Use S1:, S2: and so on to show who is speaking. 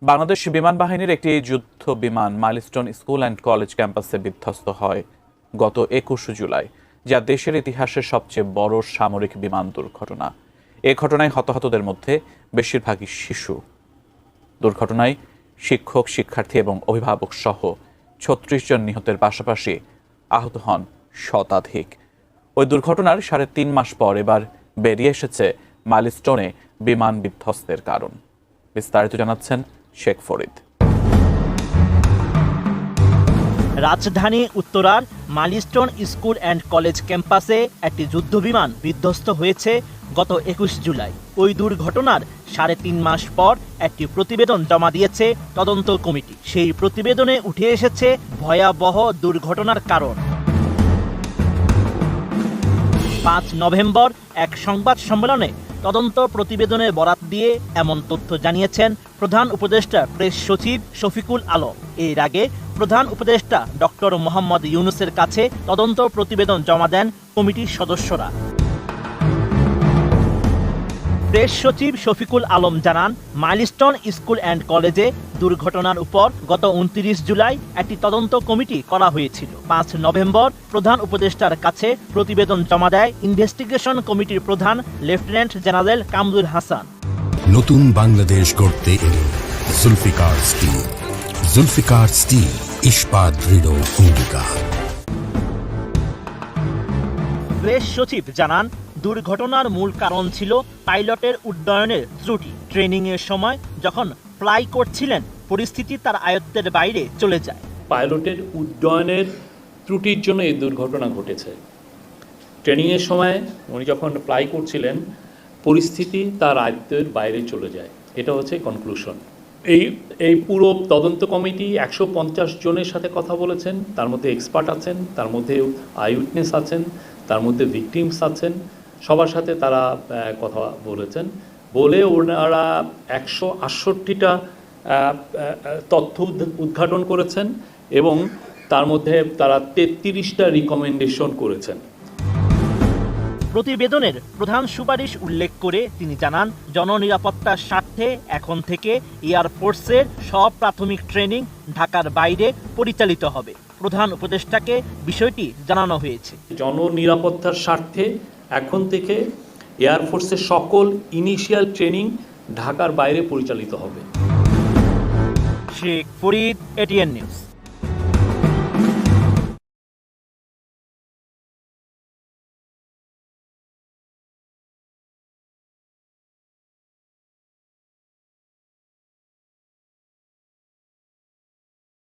S1: বাংলাদেশ বিমান বাহিনীর একটি যুদ্ধ বিমান মাইলস্টোন স্কুল অ্যান্ড কলেজ ক্যাম্পাসে বিধ্বস্ত হয় গত ২১ জুলাই, যা দেশের ইতিহাসের সবচেয়ে বড় সামরিক বিমান দুর্ঘটনা। এ ঘটনায় হতাহতদের মধ্যে বেশিরভাগই শিশু। দুর্ঘটনায় শিক্ষক, শিক্ষার্থী এবং অভিভাবক সহ ৩৬ জন নিহতের পাশাপাশি আহত হন শতাধিক। ওই দুর্ঘটনার ৩.৫ মাস পর এবার বেরিয়ে এসেছে মাইলস্টোনে বিমান বিধ্বস্তের কারণ। বিস্তারিত জানাচ্ছেন শেখ ফরিদ।
S2: রাজধানী উত্তরার মাইলস্টোন স্কুল অ্যান্ড কলেজ ক্যাম্পাসে একটি যুদ্ধবিমান বিধ্বস্ত হয়েছে গত ২১ জুলাই। ওই দুর্ঘটনার ৩.৫ মাস পর একটি প্রতিবেদন জমা দিয়েছে তদন্ত কমিটি। সেই প্রতিবেদনে উঠে এসেছে ভয়াবহ দুর্ঘটনার কারণ। ৫ নভেম্বর এক সংবাদ সম্মেলনে তদন্ত প্রতিবেদনের বরাত দিয়ে এমন তথ্য জানিয়েছেন প্রধান উপদেষ্টা প্রেস সচিব শফিকুল আলম। এর আগে প্রধান উপদেষ্টা ডক্টর মোহাম্মদ ইউনূসের কাছে তদন্ত প্রতিবেদন জমা দেন কমিটির সদস্যরা। প্রেস সচিব শফিকুল আলম জানান, মাইলস্টোন স্কুল অ্যান্ড কলেজে দুর্ঘটনার উপর গত ২৯ জুলাই একটি তদন্ত কমিটি করা হয়েছিল। ৫ নভেম্বর প্রধান উপদেষ্টার কাছে প্রতিবেদন জমা দেয় ইনভেস্টিগেশন কমিটির প্রধান লেফটেন্যান্ট জেনারেল কামরুল হাসান।
S3: নতুন বাংলাদেশ গড়তে এলো জুলফিকার স্টিল। জুলফিকার স্টিল, ইস্পাত দৃঢ় অঙ্গীকার।
S2: প্রেস সচিব জানান, দুর্ঘটনার মূল কারণ ছিল পাইলটের উড্ডয়নের ত্রুটি। ট্রেনিংয়ের সময় যখন ফ্লাই করছিলেন, পরিস্থিতি তার আয়ত্তের বাইরে চলে যায়।
S4: পাইলটের উড্ডয়নের ত্রুটির জন্য এই দুর্ঘটনা ঘটেছে। ট্রেনিংয়ের সময় উনি যখন ফ্লাই করছিলেন, পরিস্থিতি তার আয়ত্তের বাইরে চলে যায়। এটা হচ্ছে কনক্লুশন। এই পুরো তদন্ত কমিটি ১৫০ জনের সাথে কথা বলেছেন। তার মধ্যে এক্সপার্ট আছেন, তার মধ্যে আই উইটনেস আছেন, তার মধ্যে ভিকটিমস আছেন। সবার সাথে তারা কথা বলেছেন। বলে ওনারা ১৬৮টা তথ্য উদ্ঘাটন করেছেন এবং তার মধ্যে তারা ৩৩টা রিকমেন্ডেশন করেছেন।
S2: প্রতিবেদনের প্রধান সুপারিশ উল্লেখ করে তিনি জানান, জননিরাপত্তার স্বার্থে এখন থেকে এয়ারফোর্সের সব প্রাথমিক ট্রেনিং ঢাকার বাইরে পরিচালিত হবে। প্রধান উপদেষ্টাকে বিষয়টি জানানো হয়েছে।
S4: জননিরাপত্তার স্বার্থে এখন থেকে এয়ারফোর্সের সকল ইনিশিয়াল ট্রেনিং ঢাকার বাইরে পরিচালিত হবে।
S2: Sheikh Farid, ATN news.